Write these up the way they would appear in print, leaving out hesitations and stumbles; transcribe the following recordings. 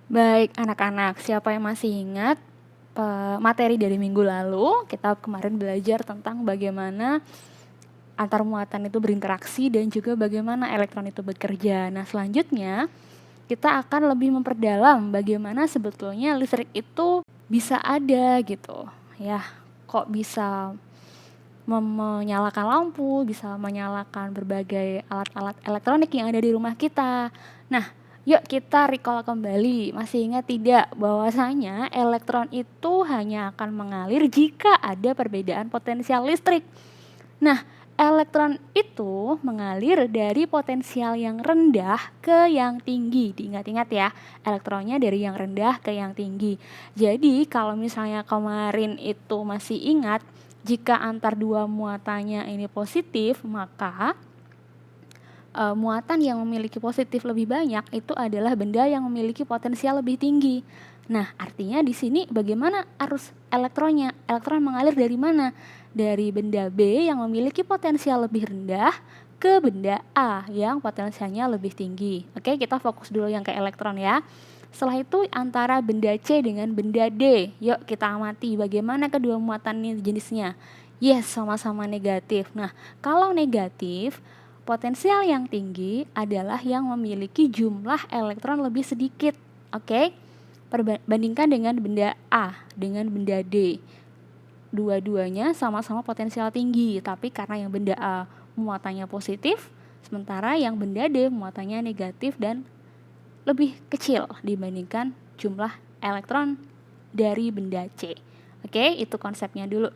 Baik, anak-anak, siapa yang masih ingat materi dari minggu lalu? Kita kemarin belajar tentang bagaimana antar muatan itu berinteraksi dan juga bagaimana elektron itu bekerja. Nah, selanjutnya kita akan lebih memperdalam bagaimana sebetulnya listrik itu bisa ada gitu. Ya, kok bisa menyalakan lampu, bisa menyalakan berbagai alat-alat elektronik yang ada di rumah kita. Nah, yuk kita recall kembali. Masih ingat tidak bahwasanya elektron itu hanya akan mengalir jika ada perbedaan potensial listrik. Nah, elektron itu mengalir dari potensial yang rendah ke yang tinggi. Diingat-ingat ya, elektronnya dari yang rendah ke yang tinggi. Jadi, kalau misalnya kemarin itu masih ingat, jika antar dua muatannya ini positif, maka muatan yang memiliki positif lebih banyak itu adalah benda yang memiliki potensial lebih tinggi. Nah, artinya di sini bagaimana arus elektronnya? Elektron mengalir dari mana? Dari benda B yang memiliki potensial lebih rendah ke benda A yang potensialnya lebih tinggi. Oke, kita fokus dulu yang ke elektron ya. Setelah itu antara benda C dengan benda D. Yuk kita amati bagaimana kedua muatan ini jenisnya. Yes, sama-sama negatif. Nah, kalau negatif, potensial yang tinggi adalah yang memiliki jumlah elektron lebih sedikit. Oke? Bandingkan dengan benda A dengan benda D. Dua-duanya sama-sama potensial tinggi, tapi karena yang benda A muatannya positif, sementara yang benda D muatannya negatif dan lebih kecil dibandingkan jumlah elektron dari benda C. Oke, itu konsepnya dulu.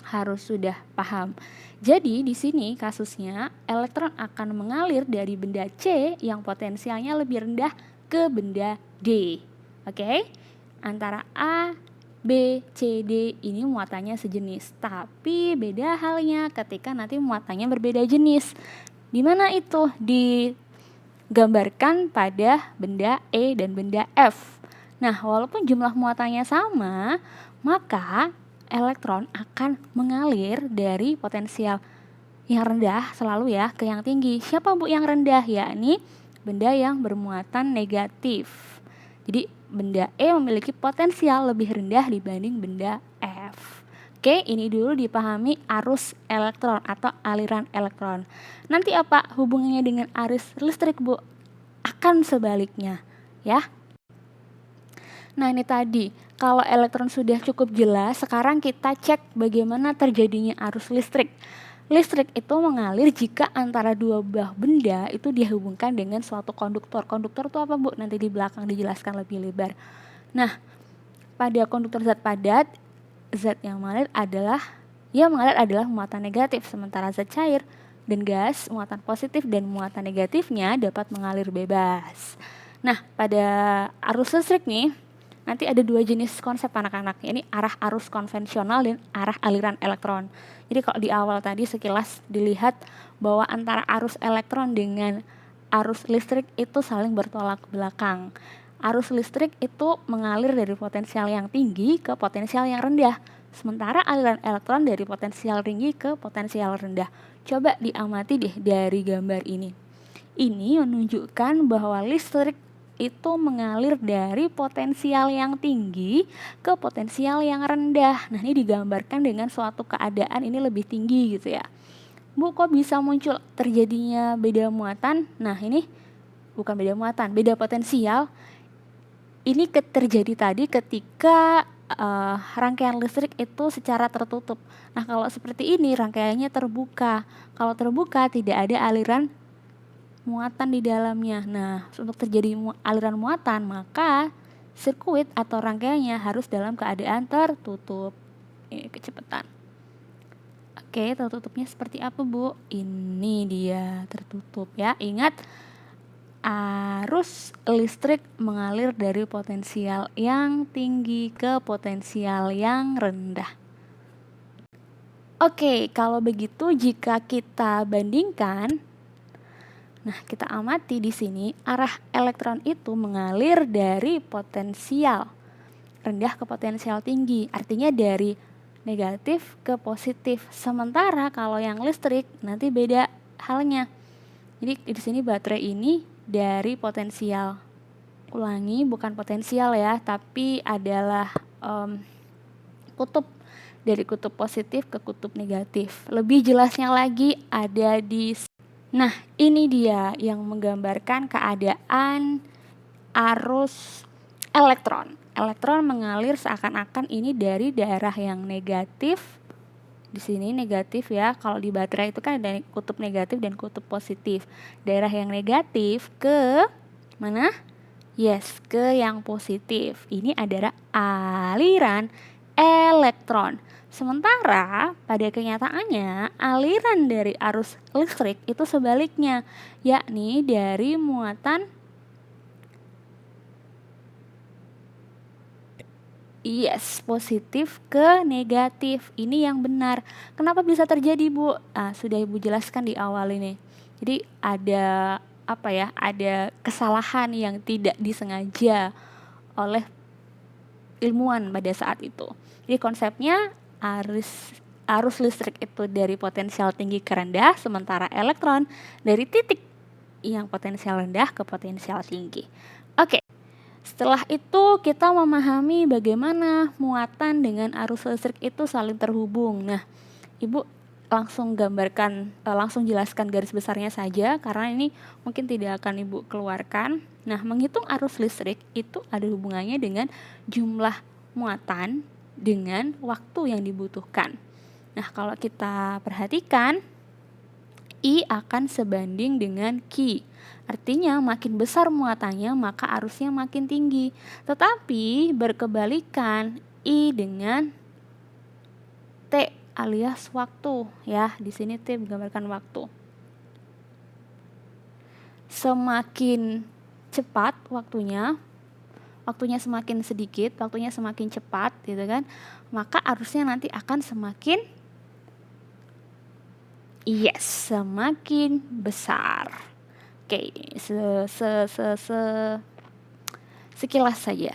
Harus sudah paham. Jadi di sini kasusnya elektron akan mengalir dari benda C yang potensialnya lebih rendah ke benda D. Oke? Antara A, B, C, D ini muatannya sejenis, tapi beda halnya ketika nanti muatannya berbeda jenis. Di mana itu? Digambarkan pada benda E dan benda F. Nah, walaupun jumlah muatannya sama, maka elektron akan mengalir dari potensial yang rendah selalu ya ke yang tinggi. Siapa Bu yang rendah? Yakni benda yang bermuatan negatif. Jadi benda E memiliki potensial lebih rendah dibanding benda F. Oke, ini dulu dipahami arus elektron atau aliran elektron. Nanti apa hubungannya dengan arus listrik Bu? Akan sebaliknya ya. Nah, ini tadi, kalau elektron sudah cukup jelas, sekarang kita cek bagaimana terjadinya arus listrik. Listrik itu mengalir jika antara dua buah benda itu dihubungkan dengan suatu konduktor. Konduktor itu apa Bu? Nanti di belakang dijelaskan lebih lebar. Nah, pada konduktor zat padat, zat yang mengalir adalah muatan negatif, sementara zat cair dan gas, muatan positif dan muatan negatifnya dapat mengalir bebas. Nah, pada arus listrik nih, nanti ada dua jenis konsep anak-anak. Ini arah arus konvensional dan arah aliran elektron. Jadi kalau di awal tadi sekilas dilihat bahwa antara arus elektron dengan arus listrik itu saling bertolak belakang. Arus listrik itu mengalir dari potensial yang tinggi ke potensial yang rendah. Sementara aliran elektron dari potensial tinggi ke potensial rendah. Coba diamati deh dari gambar ini. Ini menunjukkan bahwa listrik itu mengalir dari potensial yang tinggi ke potensial yang rendah. Nah, ini digambarkan dengan suatu keadaan ini lebih tinggi gitu ya. Bu, kok bisa muncul terjadinya beda muatan? Nah, ini bukan beda muatan, beda potensial. Ini terjadi tadi ketika rangkaian listrik itu secara tertutup. Nah, kalau seperti ini rangkaiannya terbuka. Kalau terbuka tidak ada aliran muatan di dalamnya. Nah, untuk terjadi aliran muatan, maka sirkuit atau rangkaiannya harus dalam keadaan tertutup. Ini kecepatan. Oke, tertutupnya seperti apa, Bu? Ini dia tertutup ya. Ingat, arus listrik mengalir dari potensial yang tinggi ke potensial yang rendah. Oke, kalau begitu jika kita bandingkan, nah, kita amati di sini arah elektron itu mengalir dari potensial rendah ke potensial tinggi. Artinya dari negatif ke positif. Sementara kalau yang listrik nanti beda halnya. Jadi di sini baterai ini dari potensial ulangi, bukan potensial ya, tapi adalah kutub, dari kutub positif ke kutub negatif. Lebih jelasnya lagi ada di... Nah, ini dia yang menggambarkan keadaan arus elektron. Elektron mengalir seakan-akan ini dari daerah yang negatif. Di sini negatif ya. Kalau di baterai itu kan ada kutub negatif dan kutub positif. Daerah yang negatif ke mana? Yes, ke yang positif. Ini adalah aliran elektron. Sementara pada kenyataannya aliran dari arus listrik itu sebaliknya, yakni dari muatan positif ke negatif. Ini yang benar. Kenapa bisa terjadi, Bu? Sudah Ibu jelaskan di awal ini. Jadi ada ada kesalahan yang tidak disengaja oleh ilmuwan pada saat itu. Jadi konsepnya arus listrik itu dari potensial tinggi ke rendah, sementara elektron dari titik yang potensial rendah ke potensial tinggi. Oke. Setelah itu kita memahami bagaimana muatan dengan arus listrik itu saling terhubung. Nah, Ibu langsung jelaskan garis besarnya saja karena ini mungkin tidak akan Ibu keluarkan. Nah, menghitung arus listrik itu ada hubungannya dengan jumlah muatan dengan waktu yang dibutuhkan. Nah, kalau kita perhatikan, I akan sebanding dengan Q. Artinya makin besar muatannya maka arusnya makin tinggi. Tetapi berkebalikan, I dengan T alias waktu ya. Di sini T menggambarkan waktu. Semakin cepat waktunya semakin sedikit, waktunya semakin cepat gitu kan. Maka arusnya nanti akan semakin semakin besar. Oke, sekilas saja.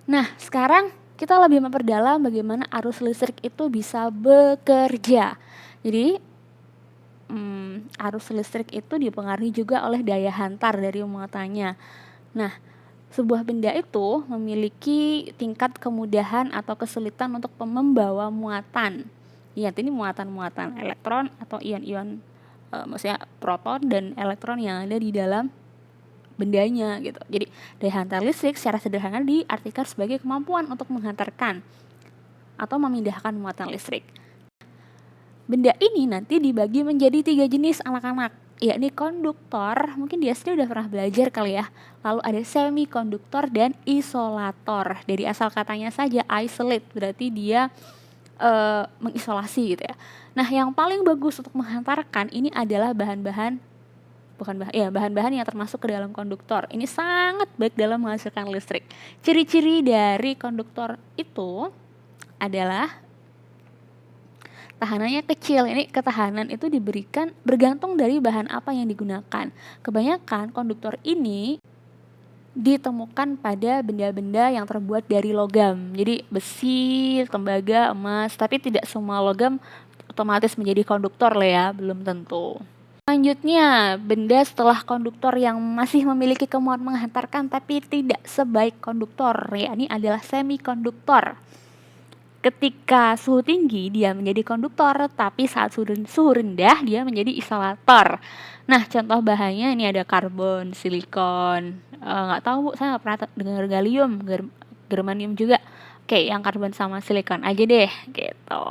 Nah, sekarang kita lebih memperdalam bagaimana arus listrik itu bisa bekerja. Jadi, arus listrik itu dipengaruhi juga oleh daya hantar dari muatannya. Nah, sebuah benda itu memiliki tingkat kemudahan atau kesulitan untuk membawa muatan. Ya, ini muatan-muatan elektron atau ion-ion, maksudnya proton dan elektron yang ada di dalam bendanya gitu. Jadi daya hantar listrik secara sederhana diartikan sebagai kemampuan untuk menghantarkan atau memindahkan muatan listrik. Benda ini nanti dibagi menjadi 3 jenis anak-anak, yakni konduktor, mungkin di SD udah pernah belajar kali ya. Lalu ada semikonduktor dan isolator. Dari asal katanya saja isolate, berarti dia mengisolasi gitu ya. Nah, yang paling bagus untuk menghantarkan ini adalah bahan-bahan yang termasuk ke dalam konduktor. Ini sangat baik dalam menghasilkan listrik. Ciri-ciri dari konduktor itu adalah tahanannya kecil. Ini ketahanan itu diberikan bergantung dari bahan apa yang digunakan. Kebanyakan konduktor ini ditemukan pada benda-benda yang terbuat dari logam. Jadi besi, tembaga, emas, tapi tidak semua logam otomatis menjadi konduktor lah ya, belum tentu. Selanjutnya, benda setelah konduktor yang masih memiliki kemampuan menghantarkan tapi tidak sebaik konduktor, yakni adalah semikonduktor. Ketika suhu tinggi dia menjadi konduktor, tapi saat suhu rendah dia menjadi isolator. Nah, contoh bahannya ini ada karbon, silikon, nggak tahu Bu, saya nggak pernah dengar gallium, germanium juga. Oke, yang karbon sama silikon aja deh, gitu.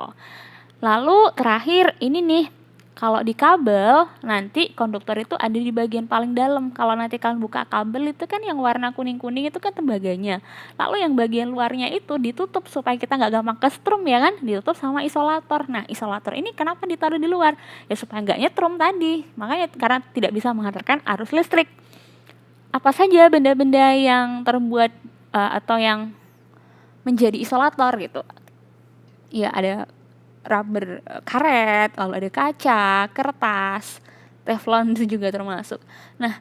Lalu terakhir ini nih, kalau di kabel nanti konduktor itu ada di bagian paling dalam. Kalau nanti kalian buka kabel itu kan yang warna kuning-kuning itu kan tembaganya. Lalu yang bagian luarnya itu ditutup supaya kita nggak gampang kestrum ya kan, ditutup sama isolator. Nah, isolator ini kenapa ditaruh di luar? Ya supaya nggak nyetrum tadi. Makanya karena tidak bisa menghantarkan arus listrik. Apa saja benda-benda yang terbuat atau yang menjadi isolator gitu? Ya ada rubber karet, lalu ada kaca, kertas, teflon itu juga termasuk. Nah,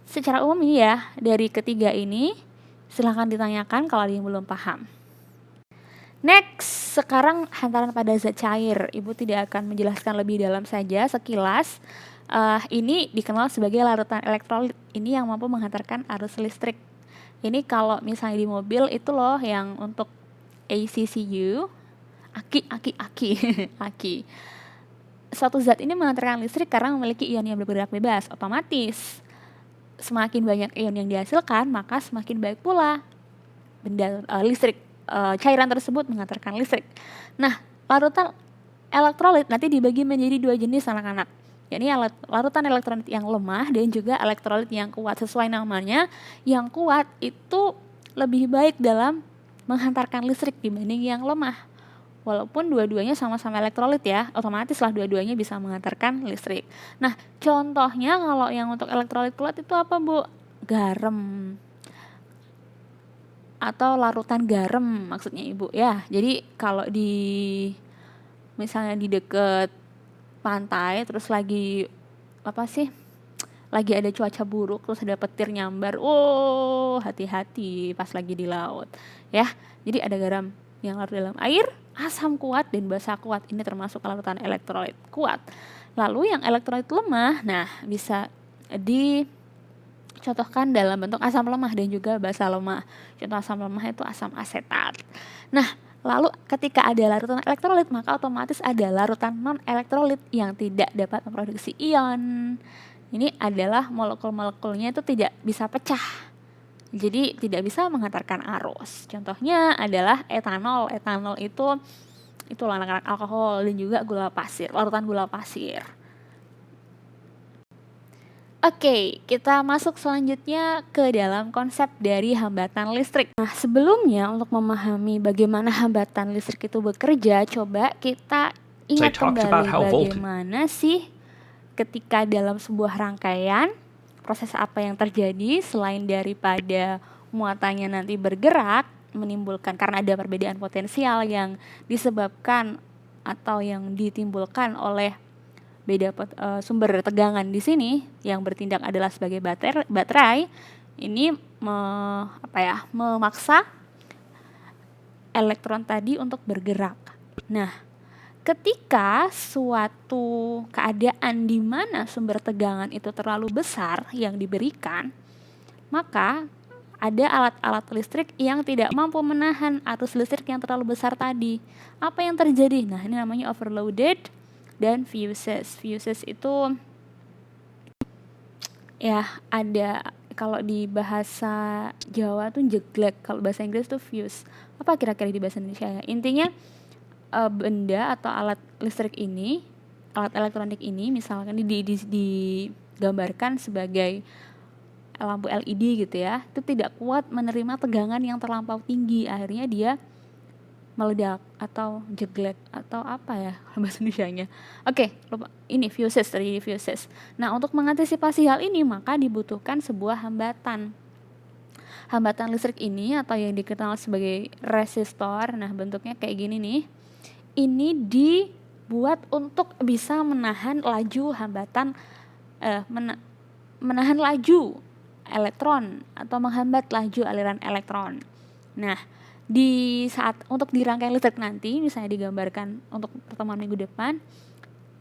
secara umum ini ya, dari ketiga ini silahkan ditanyakan kalau ada yang belum paham. Next, sekarang hantaran pada zat cair. Ibu tidak akan menjelaskan lebih dalam saja, sekilas Ini dikenal sebagai larutan elektrolit. Ini yang mampu menghantarkan arus listrik. Ini kalau misalnya di mobil itu loh yang untuk ACCU, aki. Aki. Suatu zat ini menghantarkan listrik karena memiliki ion yang bergerak bebas. Otomatis semakin banyak ion yang dihasilkan, maka semakin baik pula benda listrik, cairan tersebut menghantarkan listrik. Nah, larutan elektrolit nanti dibagi menjadi 2 jenis anak-anak. Yakni larutan elektrolit yang lemah dan juga elektrolit yang kuat. Sesuai namanya, yang kuat itu lebih baik dalam menghantarkan listrik dibanding yang lemah. Walaupun dua-duanya sama-sama elektrolit ya, otomatis lah dua-duanya bisa menghantarkan listrik. Nah, contohnya kalau yang untuk elektrolit kuat itu apa, Bu? Garam. Atau larutan garam maksudnya Ibu ya. Jadi kalau misalnya di deket pantai terus lagi lagi ada cuaca buruk terus ada petir nyambar, hati-hati pas lagi di laut ya. Jadi ada garam yang larut dalam air, asam kuat dan basa kuat, ini termasuk larutan elektrolit kuat. Lalu yang elektrolit lemah, nah bisa dicontohkan dalam bentuk asam lemah dan juga basa lemah. Contoh asam lemah itu asam asetat. Nah, lalu ketika ada larutan elektrolit, maka otomatis ada larutan non-elektrolit yang tidak dapat memproduksi ion. Ini adalah molekul-molekulnya itu tidak bisa pecah. Jadi tidak bisa menghantarkan arus. Contohnya adalah etanol. Etanol itu anak-anak alkohol dan juga gula pasir, larutan gula pasir. Oke, kita masuk selanjutnya ke dalam konsep dari hambatan listrik. Nah, sebelumnya untuk memahami bagaimana hambatan listrik itu bekerja, coba kita ingat kembali bagaimana sih ketika dalam sebuah rangkaian, proses apa yang terjadi selain daripada muatannya nanti bergerak, menimbulkan karena ada perbedaan potensial yang disebabkan atau yang ditimbulkan oleh beda sumber tegangan di sini yang bertindak adalah sebagai baterai ini memaksa elektron tadi untuk bergerak. Nah, ketika suatu keadaan di mana sumber tegangan itu terlalu besar yang diberikan, maka ada alat-alat listrik yang tidak mampu menahan arus listrik yang terlalu besar tadi. Apa yang terjadi? Nah, ini namanya overloaded dan fuses. Fuses itu ya ada, kalau di bahasa Jawa tuh jeglek, kalau bahasa Inggris tuh fuse. Apa kira-kira di bahasa Indonesia ya? Intinya benda atau alat listrik ini, alat elektronik ini misalkan digambarkan sebagai lampu LED gitu ya, itu tidak kuat menerima tegangan yang terlampau tinggi, akhirnya dia meledak atau jeglek atau apa ya bahasa Indonesianya. Oke, lupa. Ini fuses, tadi fuses. Nah, untuk mengantisipasi hal ini maka dibutuhkan sebuah hambatan. Hambatan listrik ini atau yang dikenal sebagai resistor, nah bentuknya kayak gini nih. Ini dibuat untuk bisa menahan laju hambatan menahan laju elektron atau menghambat laju aliran elektron. Nah, di saat untuk di rangkaian listrik nanti misalnya digambarkan untuk pertemuan minggu depan,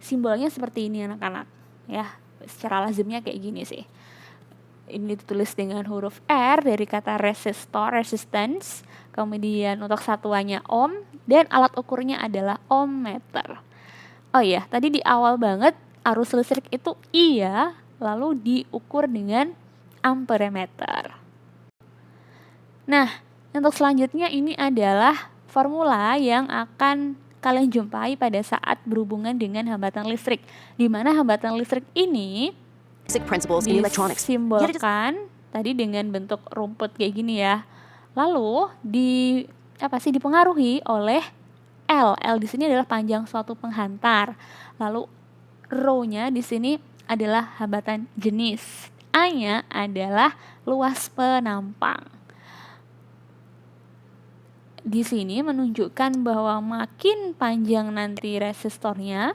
simbolnya seperti ini anak-anak ya, secara lazimnya kayak gini sih. Ini ditulis dengan huruf R dari kata resistor, resistance, kemudian untuk satuannya ohm dan alat ukurnya adalah ohmmeter. Oh iya, tadi di awal banget arus listrik itu iya, lalu diukur dengan amperemeter. Nah, untuk selanjutnya ini adalah formula yang akan kalian jumpai pada saat berhubungan dengan hambatan listrik, di mana hambatan listrik ini disimbolkan tadi dengan bentuk rumput kayak gini ya. Lalu dipengaruhi oleh L. L di sini adalah panjang suatu penghantar. Lalu rho-nya di sini adalah hambatan jenis. A-nya adalah luas penampang. Di sini menunjukkan bahwa makin panjang nanti resistornya,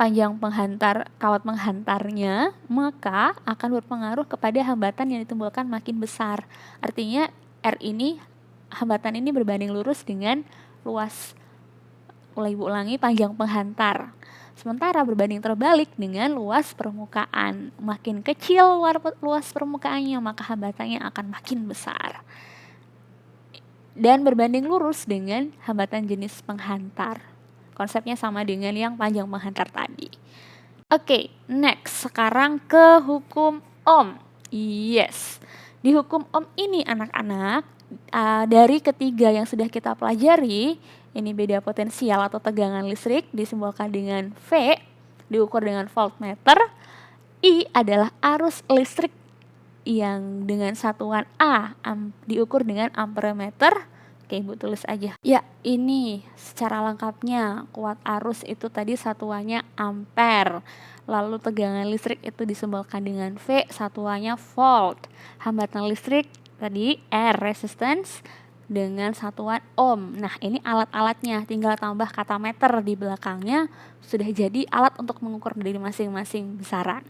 panjang kawat penghantarnya, maka akan berpengaruh kepada hambatan yang ditimbulkan makin besar. Artinya R ini, hambatan ini berbanding lurus dengan luas, ulangi, panjang penghantar. Sementara berbanding terbalik dengan luas permukaan. Makin kecil luas permukaannya, maka hambatannya akan makin besar. Dan berbanding lurus dengan hambatan jenis penghantar. Konsepnya sama dengan yang panjang penghantar tadi. Oke, next. Sekarang ke hukum Ohm. Yes. Di hukum Ohm ini anak-anak, dari ketiga yang sudah kita pelajari, ini beda potensial atau tegangan listrik disimbolkan dengan V, diukur dengan voltmeter. I adalah arus listrik yang dengan satuan A diukur dengan amperemeter. Oke, Ibu tulis aja. Ya, ini secara lengkapnya. Kuat arus itu tadi satuannya ampere. Lalu tegangan listrik itu disimbolkan dengan V, satuannya volt. Hambatan listrik tadi R, resistance, dengan satuan ohm. Nah, ini alat-alatnya, tinggal tambah kata meter di belakangnya, sudah jadi alat untuk mengukur dari masing-masing besaran.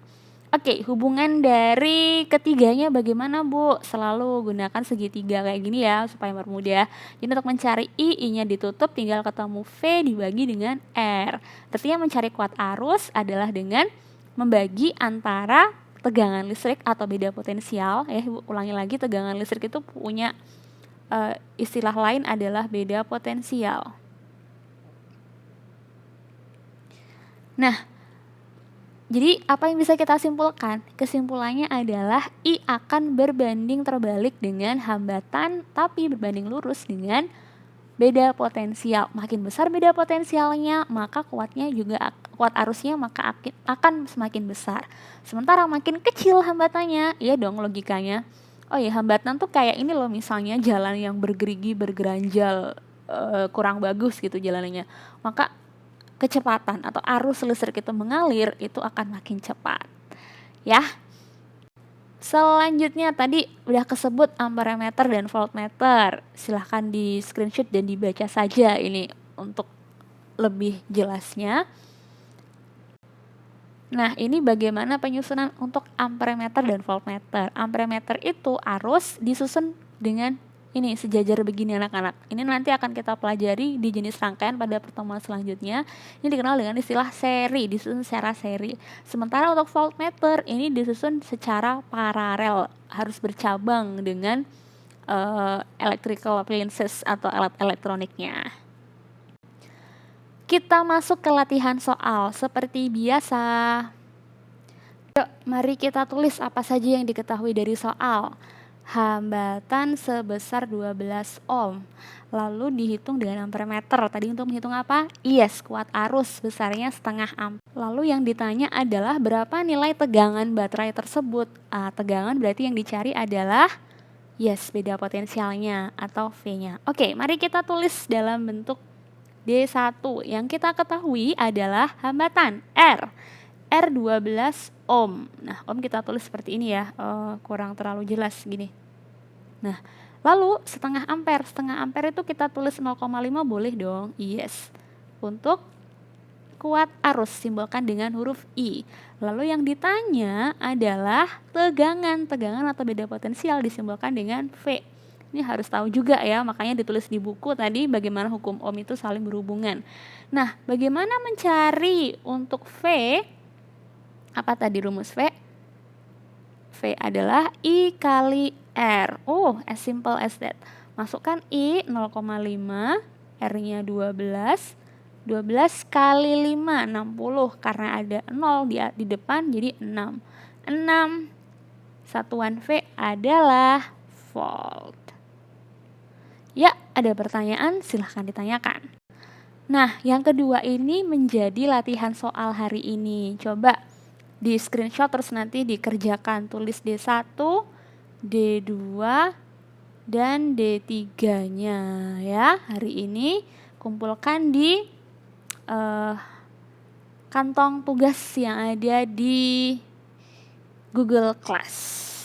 Oke, hubungan dari ketiganya bagaimana, Bu? Selalu gunakan segitiga kayak gini ya, supaya mempermudah. Jadi untuk mencari I-nya ditutup, tinggal ketemu V dibagi dengan R. Artinya mencari kuat arus adalah dengan membagi antara tegangan listrik atau beda potensial. Ya, Ibu ulangi lagi, tegangan listrik itu punya istilah lain adalah beda potensial. Nah, jadi apa yang bisa kita simpulkan? Kesimpulannya adalah I akan berbanding terbalik dengan hambatan, tapi berbanding lurus dengan beda potensial. Makin besar beda potensialnya, maka kuat arusnya maka akan semakin besar. Sementara makin kecil hambatannya, iya dong logikanya. Oh ya, hambatan tuh kayak ini loh, misalnya jalan yang bergerigi, bergeranjal, kurang bagus gitu jalannya. Maka kecepatan atau arus listrik itu mengalir itu akan makin cepat. Ya. Selanjutnya tadi udah kesebut amperemeter dan voltmeter. Silahkan di screenshot dan dibaca saja ini untuk lebih jelasnya. Nah, ini bagaimana penyusunan untuk amperemeter dan voltmeter. Amperemeter itu arus disusun dengan ini sejajar begini anak-anak. Ini nanti akan kita pelajari di jenis rangkaian pada pertemuan selanjutnya. Ini dikenal dengan istilah seri, disusun secara seri. Sementara untuk voltmeter ini disusun secara paralel, harus bercabang dengan electrical appliances atau alat elektroniknya. Kita masuk ke latihan soal seperti biasa. Yuk, mari kita tulis apa saja yang diketahui dari soal. Hambatan sebesar 12 ohm. Lalu dihitung dengan amperemeter. Tadi untuk menghitung apa? Yes, kuat arus besarnya setengah ampere. Lalu yang ditanya adalah berapa nilai tegangan baterai tersebut. Tegangan berarti yang dicari adalah yes, beda potensialnya atau V-nya. Oke, mari kita tulis dalam bentuk D1. Yang kita ketahui adalah hambatan R 12 ohm. Nah, ohm kita tulis seperti ini ya, kurang terlalu jelas gini. Nah, lalu setengah ampere itu kita tulis 0,5 boleh dong? Yes. Untuk kuat arus simbolkan dengan huruf I. Lalu yang ditanya adalah tegangan atau beda potensial disimbolkan dengan V. Ini harus tahu juga ya, makanya ditulis di buku tadi bagaimana hukum Ohm itu saling berhubungan. Nah, bagaimana mencari untuk V? Apa tadi rumus V? V adalah I kali R. Oh, as simple as that. Masukkan I 0,5, R-nya 12. 12 kali 5, 60. Karena ada 0 di depan, jadi 6. 6. Satuan V adalah volt. Ya, ada pertanyaan? Silahkan ditanyakan. Nah, yang kedua ini menjadi latihan soal hari ini. Coba di screenshot terus nanti dikerjakan. Tulis D1, D2, dan D3-nya ya. Hari ini kumpulkan di kantong tugas yang ada di Google Class.